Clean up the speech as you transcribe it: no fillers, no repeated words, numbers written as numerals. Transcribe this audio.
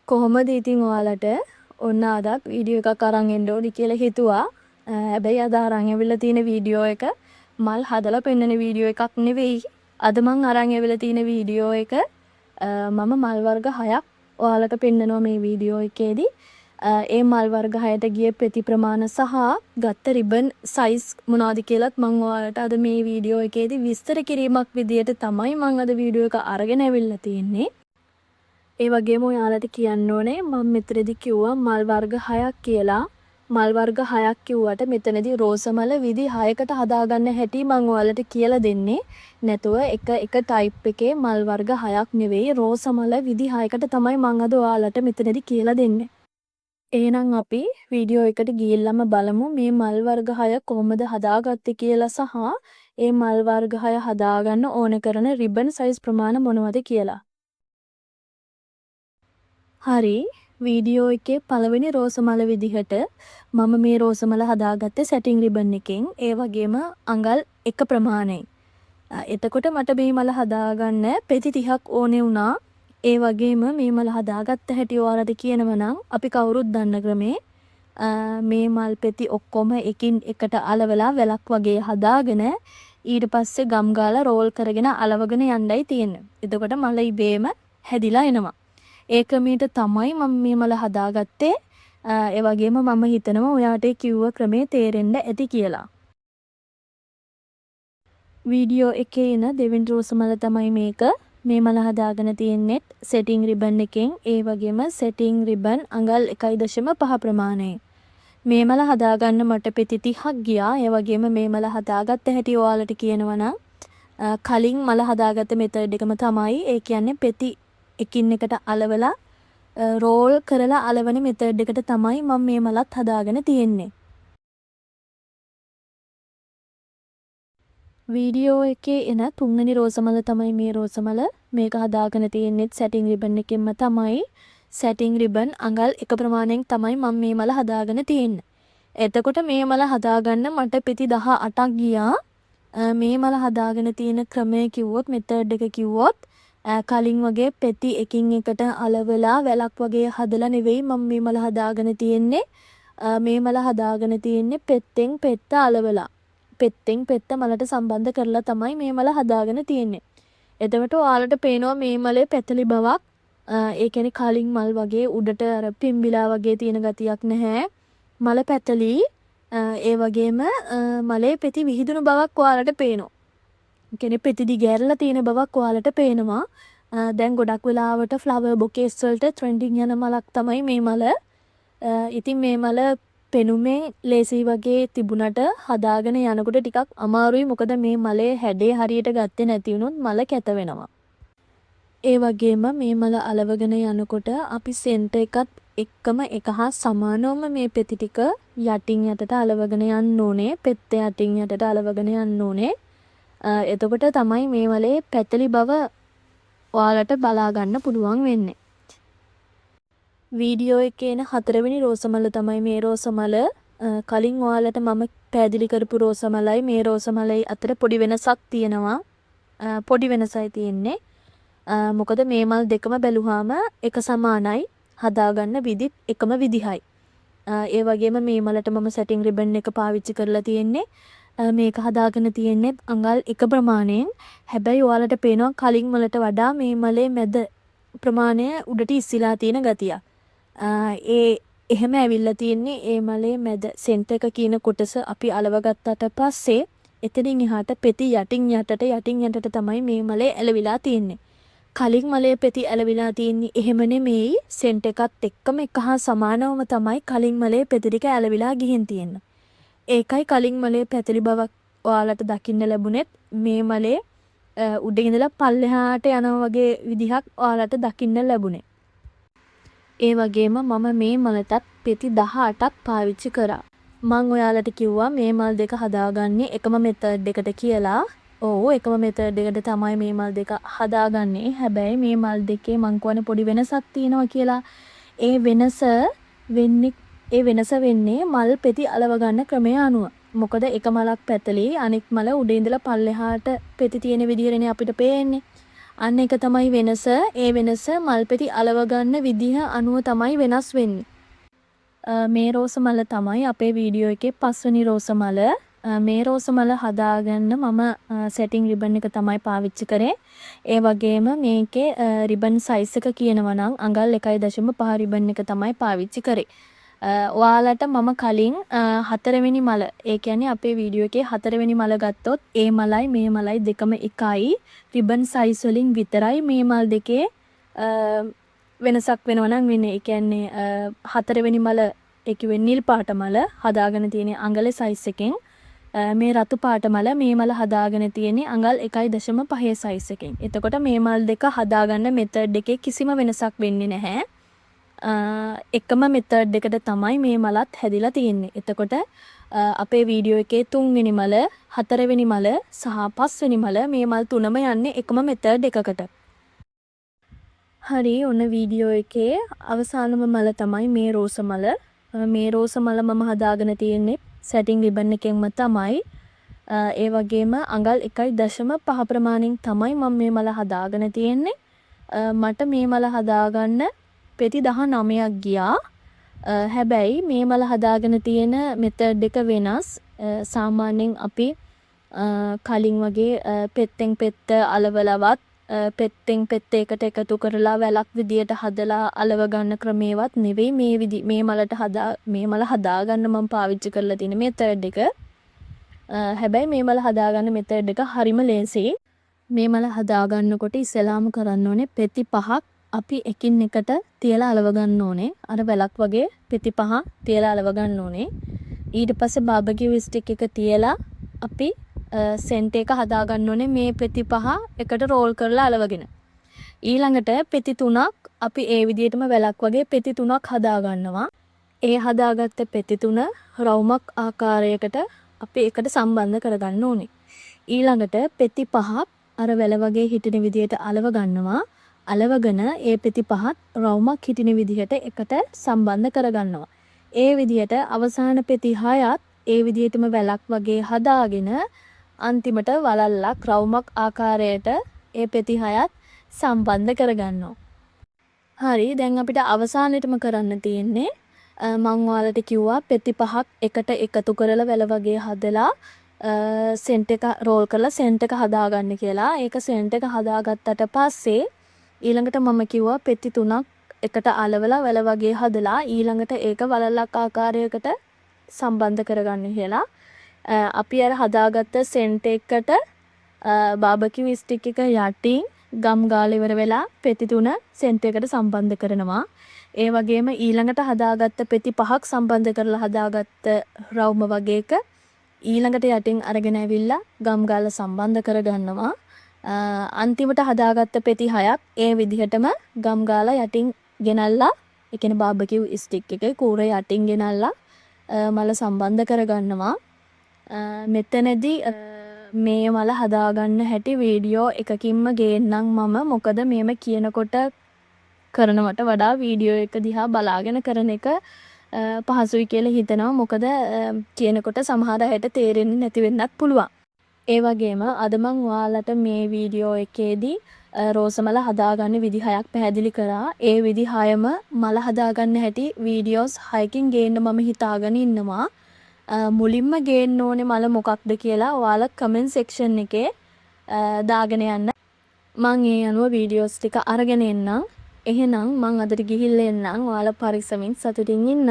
කොහොමද ඉතින් ඔයාලට ඔන්න අදත් වීඩියෝ එකක් අරන් එන්න ඕනි කියලා හිතුවා. හැබැයි අද අරන් ඇවිල්ලා තියෙන වීඩියෝ එක මල් හදලා පෙන්නන වීඩියෝ එකක් නෙවෙයි. අද මං අරන් ඇවිල්ලා තියෙන වීඩියෝ එක මම මල් වර්ග 6ක් ඔයාලට පෙන්නනවා මේ වීඩියෝ එකේදී. ඒ මල් වර්ග 6ට ගිය ප්‍රති ප්‍රමාණ සහ ගත්ත රිබන් සයිස් මොනවද කියලාත් මම ඔයාලට අද මේ වීඩියෝ එකේදී විස්තර කිරීමක් විදියට තමයි මම අද වීඩියෝ එක අරගෙන ඇවිල්ලා තියෙන්නේ. ඒ වගේම ඔයාලට කියන්න ඕනේ මම මෙතනදී කිව්වා මල් වර්ග 6ක් කියලා. මල් වර්ග 6ක් කිව්වට මෙතනදී රෝසමල විදි 6කට හදාගන්න හැටි මම ඔයාලට කියලා දෙන්නේ. නැතුව එක ටයිප් එකේ මල් වර්ග 6ක් නෙවෙයි රෝසමල විදි 6කට තමයි මම අද ඔයාලට මෙතනදී කියලා දෙන්නේ. එහෙනම් අපි වීඩියෝ එකට ගිහිල්ලාම බලමු මේ මල් වර්ග 6 කොහොමද හදාගත්තේ කියලා සහ ඒ මල් වර්ග 6 හදාගන්න ඕන කරන රිබන් සයිස් ප්‍රමාණ මොනවද කියලා. හරි වීඩියෝ එකේ පළවෙනි රෝසමල විදිහට මම මේ රෝසමල හදාගත්තේ සැටින් රිබන් එකෙන් ඒ වගේම අඟල් 1 ප්‍රමාණයෙන්. එතකොට මට මේ මල හදාගන්න පෙති 30ක් ඕනේ වුණා. ඒ වගේම මේ මල හදාගත්ත හැටි ඔයාලට කියනව නම් අපි කවුරුත් දන්න ක්‍රමේ මේ මල් පෙති ඔක්කොම එකින් එකට අලවලා වැලක් වගේ හදාගෙන ඊට පස්සේ ගම් ගාලා රෝල් කරගෙන අලවගෙන යන්නයි තියෙන්නේ. එතකොට මල ඉබේම හැදිලා එනවා. ඒ ක්‍රමයට තමයි මම මේ මල හදාගත්තේ. ඒ වගේම මම හිතනවා ඔයාට කිව්ව ක්‍රමේ තේරෙන්න ඇති කියලා. වීඩියෝ එකේ එන දෙවෙනි රෝසමල තමයි මේක. මේ මල හදාගෙන තියෙන්නේ සෙටින් රිබන් එකෙන්. ඒ වගේම සෙටින් රිබන් අඟල් 1.5 ප්‍රමාණයෙන්. මේ මල හදාගන්න මට පෙති 30ක් ගියා. ඒ වගේම මේ මල හදාගත්ත හැටි ඔයාලට කියනවා නම් කලින් මල හදාගත්ත මෙතඩ් එකම තමයි. ඒ කියන්නේ පෙති එකින් එකට අලවලා රෝල් කරලා අලවන මෙතඩ් එකට තමයි මම මේ මලත් හදාගෙන තියෙන්නේ. වීඩියෝ එකේ එන තුන්වෙනි රෝසමල තමයි මේ රෝසමල. මේක හදාගෙන තියෙන්නේ සැටින් රිබන් එකෙන්ම තමයි. සැටින් රිබන් අඟල් 1 ප්‍රමාණයෙන් තමයි මම මේ මල හදාගෙන තියෙන්නේ. එතකොට මේ මල හදාගන්න මට පෙති 18ක් ගියා. මේ මල හදාගෙන තියෙන ක්‍රමය කිව්වොත් මෙතඩ් එක කිව්වොත් කලින් වගේ පෙති එකින් එකට අලවලා වැලක් වගේ හදලා නෙවෙයි මම මේ මල හදාගෙන තියෙන්නේ. මේ මල හදාගෙන තියෙන්නේ පෙත්තෙන් පෙත්ත අලවලා. පෙත්තෙන් පෙත්ත මලට සම්බන්ධ කරලා තමයි මේ මල හදාගෙන තියෙන්නේ. එතකොට ඔයාලට පේනවා මේ මලේ පැතලි බවක්. ඒ කියන්නේ කලින් මල් වගේ උඩට අර පිම්බිලා වගේ තියෙන ගතියක් නැහැ. මල පැතලි. ඒ වගේම මලේ පෙති විහිදුණු බවක් ඔයාලට පේනවා. කෙනෙක් පෙති දිගෑරලා තියෙන බවක් ඔයාලට පේනවා. දැන් ගොඩක් වෙලාවට ෆ්ලවර් බොකේස් වලට ට්‍රෙන්ඩින් යන මලක් තමයි මේ මල. ඉතින් මේ මල පෙනුමේ ලේසි වගේ තිබුණට හදාගෙන යනකොට ටිකක් අමාරුයි. මොකද මේ මලේ හැඩේ හරියට ගත්තේ නැති වුණොත් මල කැත වෙනවා. ඒ වගේම මේ මල අලවගෙන යනකොට අපි සෙන්ටර් එකත් එක්කම එක හා සමානවම මේ පෙති ටික යටින් යටට අලවගෙන යන්න ඕනේ. පෙත්ත යටින් යටට අලවගෙන යන්න ඕනේ. එතකොට තමයි මේ මලේ පැතලි බව ඔයාලට බලා ගන්න පුළුවන් වෙන්නේ. වීඩියෝ එකේ එන හතරවෙනි රෝසමල තමයි මේ රෝසමල. කලින් ඔයාලට මම පැහැදිලි කරපු රෝසමලයි මේ රෝසමලයි අතර පොඩි වෙනසක් තියෙනවා. පොඩි වෙනසයි තියෙන්නේ. මොකද මේ මල් දෙකම බැලුවාම එක සමානයි. හදාගන්න විදිත් එකම විදිහයි. ඒ වගේම මේ මලට මම සැටින් රිබන් එක පාවිච්චි කරලා තියෙන්නේ. මේක හදාගෙන තියෙන්නේ අඟල් 1 ප්‍රමාණයෙන්. හැබැයි ඔයාලට පේනවා කලින් මලට වඩා මේ මලේ මැද ප්‍රමාණය උඩට ඉස්සිලා තියෙන ගතිය. එහෙම ඇවිල්ලා තියෙන්නේ ඒ මලේ මැද සෙන්ටර් එක කියන කොටස අපි අලවගත්තට පස්සේ එතනින් එහාට පෙති යටින් යටට තමයි මේ මලේ ඇලවිලා තියෙන්නේ. කලින් මලේ පෙති ඇලවිලා තියෙන්නේ එහෙම නෙමෙයි. සෙන්ටර් එකත් එක්කම එක හා සමානවම තමයි කලින් මලේ පෙති ටික ඇලවිලා ගිහින් තියෙන්නේ. ඒකයි කලින් මලේ පැතලි බවක් ඔයාලට දකින්න ලැබුණෙත් මේ මලේ උඩින් ඉඳලා පල්ලෙහාට යනවා වගේ විදිහක් ඔයාලට දකින්න ලැබුණේ. ඒ වගේම මම මේ මලටත් පෙති 18ක් පාවිච්චි කරා. මම ඔයාලට කිව්වා මේ මල් දෙක හදාගන්නේ එකම මෙතඩ් එකට කියලා. ඔව් එකම මෙතඩ් එකට තමයි මේ මල් දෙක හදාගන්නේ. හැබැයි මේ මල් දෙකේ මං කියන්නේ පොඩි වෙනසක් තියෙනවා කියලා. ඒ වෙනස වෙන්නේ මල් පෙති අලව ගන්න ක්‍රමය අනුව. මොකද එක මලක් පැතලි අනෙක් මල උඩ ඉඳලා පල්ලෙහාට පෙති තියෙන විදිහටනේ අපිට පේන්නේ. අන්න එක තමයි වෙනස. ඒ වෙනස මල්පෙති අලව ගන්න විදිහ අනුව තමයි වෙනස් වෙන්නේ. මේ රෝස මල තමයි අපේ වීඩියෝ එකේ 5 වෙනි රෝස මල. මේ රෝස මල හදාගන්න මම සෙටින් රිබන් එක තමයි පාවිච්චි කරේ. ඒ වගේම මේකේ රිබන් සයිස් එක කියනවා නම් අඟල් 1.5 රිබන් එක තමයි පාවිච්චි කරේ. ඔයාලට මම කලින් 4 වෙනි මල, ඒ කියන්නේ අපේ වීඩියෝ එකේ 4 වෙනි මල ගත්තොත් ඒ මලයි මේ මලයි දෙකම එකයි. රිබන් සයිස් වලින් විතරයි මේ මල් දෙකේ වෙනසක් වෙනවා නම් වෙන්නේ. ඒ කියන්නේ 4 වෙනි මල ඒ කිව්වේ නිල් පාට මල හදාගෙන තියෙන අඟලේ සයිස් එකෙන්, මේ රතු පාට මල මේ මල හදාගෙන තියෙන්නේ අඟල් 1.5 සයිස් එකෙන්. එතකොට මේ මල් දෙක හදාගන්න මෙතඩ් එකේ කිසිම වෙනසක් වෙන්නේ නැහැ. එකම මෙතඩ් එකට තමයි මේ මලත් හැදිලා තියෙන්නේ. එතකොට අපේ වීඩියෝ එකේ 3 වෙනි මල, 4 වෙනි මල සහ 5 වෙනි මල මේ මල් තුනම යන්නේ එකම මෙතඩ් එකකට. හරි, ඔන්න වීඩියෝ එකේ අවසානම මල තමයි මේ රෝස මල. මේ රෝස මල මම හදාගෙන තියෙන්නේ සැටින් රිබන් එකෙන්ම තමයි. ඒ වගේම අඟල් 1.5 ප්‍රමාණයෙන් තමයි මම මේ මල හදාගෙන තියෙන්නේ. මට මේ මල හදාගන්න පෙති 19ක් ගියා. හැබැයි මේ මල හදාගෙන තියෙන මෙතඩ් එක වෙනස්. සාමාන්‍යයෙන් අපි කලින් වගේ පෙත්තෙන් පෙත්ත අලවලවත් පෙත්තෙන් පෙත්ත එකට එකතු කරලා වැලක් විදියට හදලා අලව ගන්න ක්‍රමේවත් නෙවෙයි මේ මල හදාගන්න මම පාවිච්චි කරලා තියෙන මෙතඩ් එක. හැබැයි මේ මල හදාගන්න මෙතඩ් එක හරිම ලේසියි. මේ මල හදාගන්නකොට ඉස්සෙල්ලාම කරන්න ඕනේ පෙති 5ක් අපි එකින් එකට තියලා අලව ගන්න ඕනේ. අර වැලක් වගේ පෙති 5 තියලා අලව ගන්න ඕනේ. ඊට පස්සේ බාබකියු ස්ටික් එක තියලා අපි සෙන්ට් එක හදාගන්න ඕනේ මේ පෙති 5 එකට රෝල් කරලා අලවගෙන. ඊළඟට පෙති 3ක් අපි ඒ විදිහටම වැලක් වගේ පෙති 3ක් හදාගන්නවා. ඒ හදාගත්ත පෙති 3 රවුමක් ආකාරයකට අපි එකට සම්බන්ධ කරගන්න ඕනේ. ඊළඟට පෙති 5ක් අර වැල වගේ හිටින විදිහට අලව ගන්නවා. අලවගෙන ඒ පෙති 5ත් රවුමක් හිටින විදිහට එකට සම්බන්ධ කරගන්නවා. ඒ විදිහට අවසාන පෙති 6ත් ඒ විදිහටම වැලක් වගේ හදාගෙන අන්තිමට වලල්ලක් රවුමක් ආකාරයට ඒ පෙති 6ත් සම්බන්ධ කරගන්නවා. හරි, දැන් අපිට අවසානෙටම කරන්න තියෙන්නේ මම ඔයාලට කිව්වා පෙති 5ක් එකට එකතු කරලා වැල වගේ හදලා සෙන්ට් එක රෝල් කරලා සෙන්ට් එක හදාගන්න කියලා. ඒක සෙන්ට් එක හදාගත්තට පස්සේ ඊළඟට මම කිව්වා පෙති 3ක් එකට අලවලා වැල වගේ හදලා ඊළඟට ඒක වලල්ලක් ආකාරයකට සම්බන්ධ කරගන්න කියලා. අපි අර හදාගත්ත සෙන්ට් එකට බාබකියු ස්ටික් එක යටින් ගම් ගාලා ඉවර වෙලා පෙති 3 සෙන්ට් එකට සම්බන්ධ කරනවා. ඒ වගේම ඊළඟට හදාගත්ත පෙති 5ක් සම්බන්ධ කරලා හදාගත්ත රවුම වගේ එක ඊළඟට යටින් අරගෙන ඇවිල්ලා ගම් ගාලා සම්බන්ධ කරගන්නවා. අන්තිමට හදාගත්ත පෙති 6ක් ඒ විදිහටම ගම් ගාලා යටින් ගෙනල්ලා, ඒ කියන්නේ බාබකියු ස්ටික් එකේ කූර යටින් ගෙනල්ලා මල සම්බන්ධ කරගන්නවා. මෙතනදී මේ මල හදාගන්න හැටි වීඩියෝ එකකින්ම ගේන්නම් මම. මොකද මේම කියනකොට කරනවට වඩා වීඩියෝ එක දිහා බලාගෙන කරන එක පහසුයි කියලා හිතනවා. මොකද කියනකොට සමහර අයට තේරෙන්නේ නැති වෙන්නත් පුළුවන්. ඒ වගේම අද මම ඔයාලට මේ වීඩියෝ එකේදී රෝස මල හදාගන්න විදි 6ක් පැහැදිලි කරා. ඒ විදි 6ම මල හදාගන්න හැටි වීඩියෝස් 6කින් ගේන්න මම හිතාගෙන ඉන්නවා. මුලින්ම ගේන්න ඕනේ මල මොකක්ද කියලා ඔයාලා කමෙන්ට් සෙක්ෂන් එකේ දාගෙන යන්න. මම ඒ අනුව වීඩියෝස් ටික අරගෙන එන්නම්. එහෙනම් මම අදට ගිහිල්ලා එන්නම්. ඔයාලා පරිස්සමින් සතුටින් ඉන්න.